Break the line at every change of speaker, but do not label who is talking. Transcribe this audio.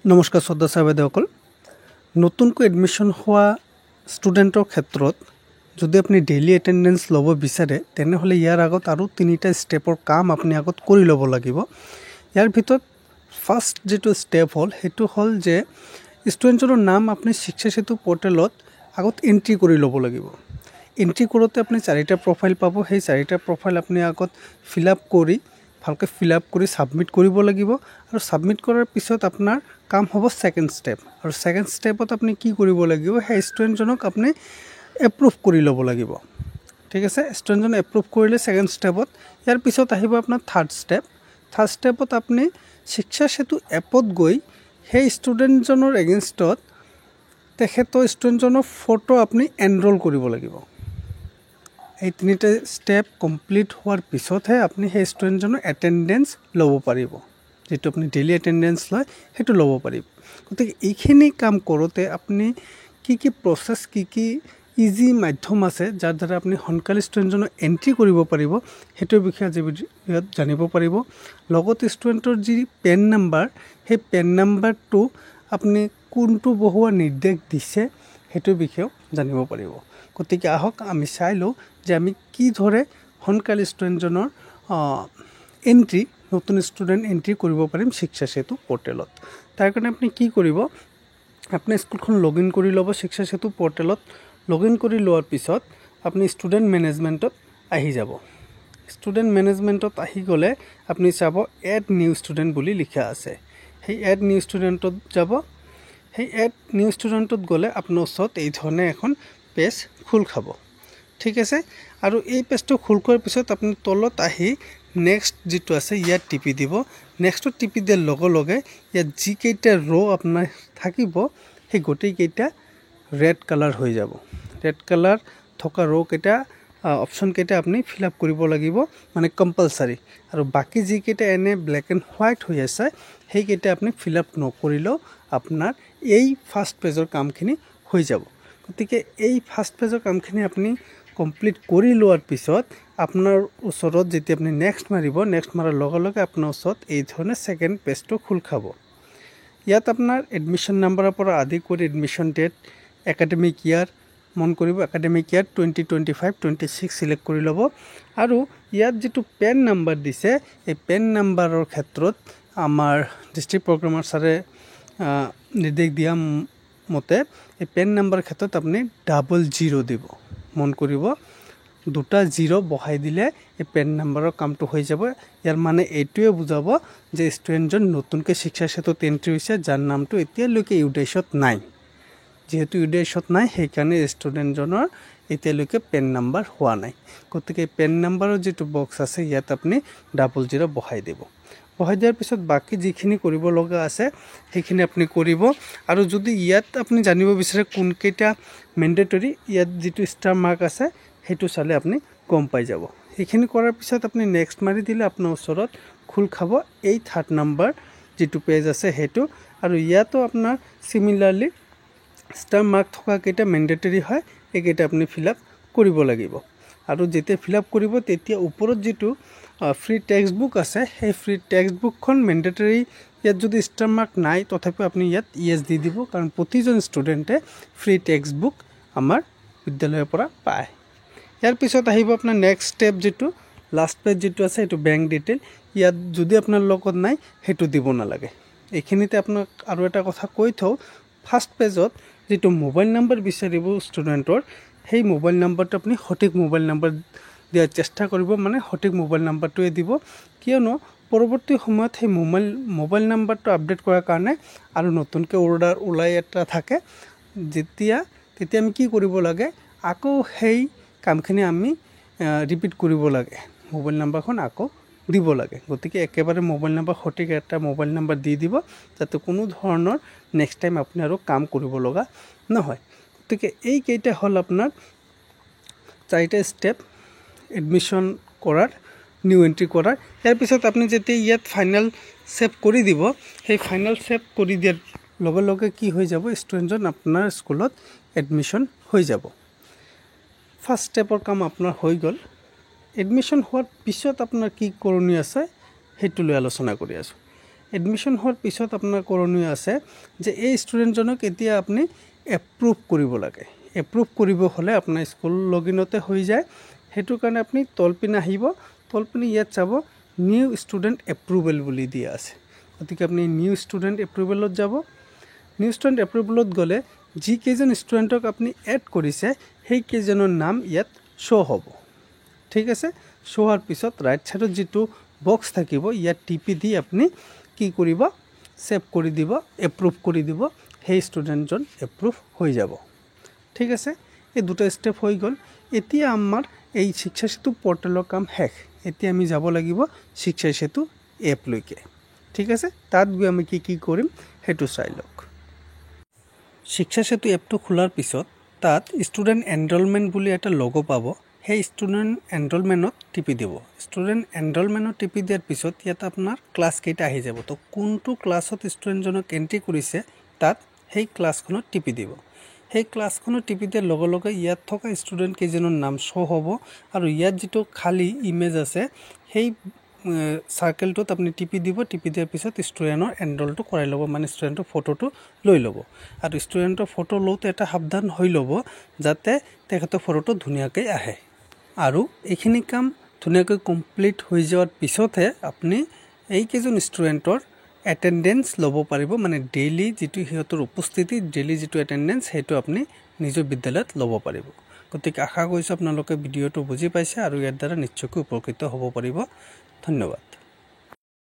নমস্কাৰ শ্ৰদ্ধা ছাৰ বাইদেউসকল নতুনকৈ এডমিশ্যন হোৱা ষ্টুডেণ্টৰ ক্ষেত্ৰত যদি আপুনি ডেইলি এটেণ্ডেঞ্চ ল'ব বিচাৰে তেনেহ'লে ইয়াৰ আগত আৰু তিনিটা ষ্টেপৰ কাম আপুনি আগত কৰি ল'ব লাগিব। ইয়াৰ ভিতৰত ফাৰ্ষ্ট যিটো ষ্টেপ হ'ল সেইটো হ'ল যে ষ্টুডেণ্টজনৰ নাম আপুনি শিক্ষা সেতু পৰ্টেলত আগত এণ্ট্ৰি কৰি ল'ব লাগিব। এণ্ট্ৰি কৰোঁতে আপুনি চাৰিটা প্ৰফাইল পাব। সেই চাৰিটা প্ৰফাইল আপুনি আগত ফিল আপ কৰি ছাবমিট কৰিব লাগিব আৰু ছাবমিট কৰাৰ পিছত আপোনাৰ কাম হ'ব ছেকেণ্ড ষ্টেপ। আৰু ছেকেণ্ড ষ্টেপত আপুনি কি কৰিব লাগিব, সেই ষ্টুডেণ্টজনক আপুনি এপ্ৰুভ কৰি ল'ব লাগিব। ঠিক আছে, ষ্টুডেণ্টজন এপ্ৰুভ কৰিলে ছেকেণ্ড ষ্টেপত। ইয়াৰ পিছত আহিব আপোনাৰ থাৰ্ড ষ্টেপ। থাৰ্ড ষ্টেপত আপুনি শিক্ষা সেতু এপত গৈ সেই ষ্টুডেণ্টজনৰ এগেইনষ্টত তেখেতৰ ষ্টুডেণ্টজনৰ ফটো আপুনি এনৰোল কৰিব লাগিব। এই তিনিটা ষ্টেপ কমপ্লিট হোৱাৰ পিছতহে আপুনি সেই ষ্টুডেণ্টজনৰ এটেণ্ডেঞ্চ ল'ব পাৰিব। যিটো আপুনি ডেইলি এটেণ্ডেঞ্চ লয় সেইটো ল'ব পাৰিব। গতিকে এইখিনি কাম কৰোঁতে আপুনি কি প্ৰচেছ, কি ইজি মাধ্যম আছে যাৰ দ্বাৰা আপুনি সোনকালে ষ্টুডেণ্টজনৰ এণ্ট্ৰি কৰিব পাৰিব সেইটোৰ বিষয়ে আজি ইয়াত জানিব পাৰিব। লগতে ষ্টুডেণ্টৰ যি পেন নাম্বাৰ, সেই পেন নাম্বাৰটো আপুনি কোনটো বহুৱা নিৰ্দেশ দিছে সেইটোৰ বিষয়েও জানিব পাৰিব। গতিকে আহক আমি চাই লওঁ যে আমি কি ধৰে সোনকালে ষ্টুডেণ্টজনৰ এণ্ট্ৰি, নতুন ষ্টুডেণ্ট এণ্ট্ৰি কৰিব পাৰিম শিক্ষা সেতু পৰ্টেলত। তাৰ কাৰণে আপুনি কি কৰিব, আপুনি স্কুলখন লগ ইন কৰি ল'ব। শিক্ষা সেতু পৰ্টেলত লগ ইন কৰি লোৱাৰ পিছত আপুনি ষ্টুডেণ্ট মেনেজমেণ্টত আহি যাব। ষ্টুডেণ্ট মেনেজমেণ্টত আহি গ'লে আপুনি চাব এড নিউ ষ্টুডেণ্ট বুলি লিখা আছে। সেই এড নিউ ষ্টুডেণ্টত যাব। সেই এড নিউ ষ্টুডেণ্টত গ'লে আপোনাৰ ওচৰত এই ধৰণে এখন পেজ খোল খাব। ঠিক আছে, আৰু এই পেজটো খোল খোৱাৰ পিছত আপুনি তলত আহি নেক্সট যিটো আছে ইয়াত টিপি দিব। নেক্সটত টিপি দিয়াৰ লগে লগে ইয়াত যিকেইটা আপোনাৰ থাকিব সেই গোটেইকেইটা ৰেড কালাৰ হৈ যাব। ৰেড কালাৰ থকা কেইটা অপশ্যনকেইটা আপুনি ফিল আপ কৰিব লাগিব, মানে কম্পালচাৰী। আৰু বাকী যিকেইটা এনে ব্লেক এণ্ড হোৱাইট হৈ আছে সেইকেইটা আপুনি ফিল আপ নকৰিলেও আপোনাৰ এই ফাৰ্ষ্ট পেজৰ কামখিনি হৈ যাব। গতিকে এই ফাৰ্ষ্ট পেজৰ কামখিনি আপুনি কমপ্লিট কৰি লোৱাৰ পিছত আপোনাৰ ওচৰত যেতিয়া আপুনি নেক্সট মাৰিব, নেক্সট মাৰাৰ লগে লগে আপোনাৰ ওচৰত এই ধৰণে ছেকেণ্ড পেজটো খোল খাব। ইয়াত আপোনাৰ এডমিশ্যন নাম্বাৰৰ পৰা আদি কৰি এডমিশ্যন ডেট, একাডেমিক ইয়াৰ মন কৰিব, একাডেমিক ইয়াৰ 2025-26 চিলেক্ট কৰি ল'ব। আৰু ইয়াত যিটো পেন নাম্বাৰ দিছে এই পেন নাম্বাৰৰ ক্ষেত্ৰত আমাৰ ডিষ্ট্ৰিক্ট প্ৰগ্ৰামাৰ ছাৰে নিৰ্দেশ দিয়া মতে এই পেন নাম্বাৰৰ ক্ষেত্ৰত আপুনি 00 দিব। মন কৰিব, 2টা 0 বহাই দিলে এই পেন নাম্বাৰৰ কামটো হৈ যাব। ইয়াৰ মানে এইটোৱে বুজাব যে ষ্টুডেণ্টজন নতুনকৈ শিক্ষা সেতুত এণ্ট্ৰি হৈছে, যাৰ নামটো এতিয়ালৈকে ইউডাইছত নাই। যিহেতু ইউডাইছত নাই সেইকাৰণে ষ্টুডেণ্টজনৰ এতিয়ালৈকে পেন নাম্বাৰ হোৱা নাই। গতিকে পেন নাম্বাৰৰ যিটো বক্স আছে ইয়াত আপুনি 00 বহাই দিব। বহাই দিয়াৰ পিছত বাকী যিখিনি কৰিব লগা আছে সেইখিনি আপুনি কৰিব। আৰু যদি ইয়াত আপুনি জানিব বিচাৰে কোনকেইটা মেণ্ডেটৰী, ইয়াত যিটো ষ্টাৰ মাৰ্ক আছে সেইটো চালে আপুনি গম পাই যাব। সেইখিনি কৰাৰ পিছত আপুনি নেক্সট মাৰি দিলে আপোনাৰ ওচৰত খোল খাব এই থাৰ্ড নাম্বাৰ যিটো পেজ আছে সেইটো। আৰু ইয়াতো আপোনাৰ চিমিলাৰলি ষ্টাৰ মাৰ্ক থকা কেইটা মেণ্ডেটৰী হয়, এইকেইটা আপুনি ফিল আপ কৰিব লাগিব। আৰু যেতিয়া ফিল আপ কৰিব তেতিয়া ওপৰত যিটো ফ্ৰী টেক্সট বুক আছে সেই ফ্ৰী টেক্সট বুকখন মেণ্ডেটৰী, ইয়াত যদি ষ্টাৰ মাৰ্ক নাই তথাপিও আপুনি ইয়াত ইয়েছ দি দিব, কাৰণ প্ৰতিজন ষ্টুডেণ্টে ফ্ৰী টেক্সট বুক আমাৰ বিদ্যালয়ৰ পৰা পায়। ইয়াৰ পিছত আহিব আপোনাৰ নেক্সট ষ্টেপ, যিটো লাষ্ট পেজ যিটো আছে সেইটো বেংক ডিটেইল। ইয়াত যদি আপোনাৰ লগত নাই সেইটো দিব নালাগে। এইখিনিতে আপোনাক আৰু এটা কথা কৈ থওঁ, ফাৰ্ষ্ট পেজত যিটো মোবাইল নাম্বাৰ বিচাৰিব ষ্টুডেণ্টৰ, সেই মোবাইল নাম্বাৰটো আপুনি সঠিক মোবাইল নাম্বাৰ দিয়াৰ চেষ্টা কৰিব, মানে সঠিক মোবাইল নাম্বাৰটোৱে দিব। কিয়নো পৰৱৰ্তী সময়ত সেই মোবাইল নাম্বাৰটো আপডেট কৰাৰ কাৰণে আৰু নতুনকৈ অৰ্ডাৰ ওলাই এটা থাকে, তেতিয়া আমি কি কৰিব লাগে, আকৌ সেই কামখিনি আমি ৰিপিট কৰিব লাগে, মোবাইল নাম্বাৰখন আকৌ দিব লাগে। গতিকে একেবাৰে মোবাইল নাম্বাৰ সঠিক এটা মোবাইল নাম্বাৰ দি দিব, যাতে কোনো ধৰণৰ নেক্সট টাইম আপুনি আৰু কাম কৰিব লগা নহয়। গতিকে এইকেইটা হ'ল আপোনাৰ 4টা ষ্টেপ এডমিশ্যন কৰাৰ, নিউ এণ্ট্ৰি কৰাৰ। ইয়াৰ পিছত আপুনি যেতিয়া ইয়াত ফাইনেল ছেভ কৰি দিব, সেই ফাইনেল ছেভ কৰি দিয়াৰ লগে লগে কি হৈ যাব, ষ্টুডেণ্টজন আপোনাৰ স্কুলত এডমিশ্যন হৈ যাব। ফাৰ্ষ্ট ষ্টেপৰ কাম আপোনাৰ হৈ গ'ল। এডমিশ্যন হোৱাৰ পিছত আপোনাৰ কি কৰণীয় আছে সেইটো লৈ আলোচনা কৰি আছোঁ। এডমিশ্যন হোৱাৰ পিছত আপোনাৰ কৰণীয় আছে যে এই ষ্টুডেণ্টজনক এতিয়া আপুনি এপ্ৰুভ কৰিব লাগে। এপ্ৰুভ কৰিব হ'লে আপোনাৰ স্কুল লগইনতে হৈ যায়। সেইটো কাৰণে আপুনি তলপিনে আহিব, তলপিনে ইয়াত চাব নিউ ষ্টুডেণ্ট এপ্ৰুভেল বুলি দিয়া আছে। গতিকে আপুনি নিউ ষ্টুডেণ্ট এপ্ৰুভেলত যাব। নিউ ষ্টুডেণ্ট এপ্ৰুভেলত গ'লে যিকেইজন ষ্টুডেণ্টক আপুনি এড কৰিছে সেইকেইজনৰ নাম ইয়াত শ্ব' হ'ব। ঠিক আছে, শ্ব' হোৱাৰ পিছত ৰাইট ছাইডত যিটো বক্স থাকিব ইয়াত টিপি দি আপুনি কি কৰিব, ছেভ কৰি দিব, এপ্ৰুভ কৰি দিব। সেই ষ্টুডেণ্টজন এপ্ৰুভ হৈ যাব। ঠিক আছে, এই দুটা ষ্টেপ হৈ গ'ল। এতিয়া আমাৰ এই শিক্ষা সেতু পৰ্টেলৰ কাম শেষ। এতিয়া আমি যাব লাগিব শিক্ষা সেতু এপলৈকে। ঠিক আছে, তাত গৈ আমি কি কৰিম সেইটো চাই লওক। শিক্ষা সেতু এপটো খোলাৰ পিছত তাত ষ্টুডেণ্ট এনৰলমেণ্ট বুলি এটা লগো পাব। সেই ষ্টুডেণ্ট এনৰলমেণ্টত টিপি দিব। ষ্টুডেণ্ট এনৰলমেণ্টত টিপি দিয়াৰ পিছত ইয়াত আপোনাৰ ক্লাছকেইটা আহি যাব। তো কোনটো ক্লাছত ষ্টুডেণ্টজনক এণ্ট্ৰি কৰিছে তাত সেই ক্লাছখনত টিপি দিব। সেই ক্লাছখনত টিপি দিয়াৰ লগে লগে ইয়াত থকা ষ্টুডেণ্ট কেইজনৰ নাম শ্ব' হ'ব আৰু ইয়াত যিটো খালী ইমেজ আছে সেই চাৰ্কেলটোত আপুনি টিপি দিব। টিপি দিয়াৰ পিছত ষ্টুডেণ্টৰ এনৰলটো কৰাই ল'ব, মানে ষ্টুডেণ্টৰ ফটোটো লৈ ল'ব। আৰু ষ্টুডেণ্টৰ ফটো লওঁতে এটা সাৱধান হৈ ল'ব যাতে তেখেতৰ ফটোটো ধুনীয়াকৈ আহে। আৰু এইখিনি কাম ধুনীয়াকৈ কমপ্লিট হৈ যোৱাৰ পিছতহে আপুনি এইকেইজন ষ্টুডেণ্টৰ এটেণ্ডেঞ্চ ল'ব পাৰিব, মানে ডেইলি যিটো সিহঁতৰ উপস্থিতি, ডেইলি যিটো এটেণ্ডেঞ্চ সেইটো আপুনি নিজৰ বিদ্যালয়ত ল'ব পাৰিব। গতিকে আশা কৰিছোঁ আপোনালোকে ভিডিঅ'টো বুজি পাইছে আৰু ইয়াৰ দ্বাৰা নিশ্চয়কৈ উপকৃত হ'ব পাৰিব। ধন্যবাদ।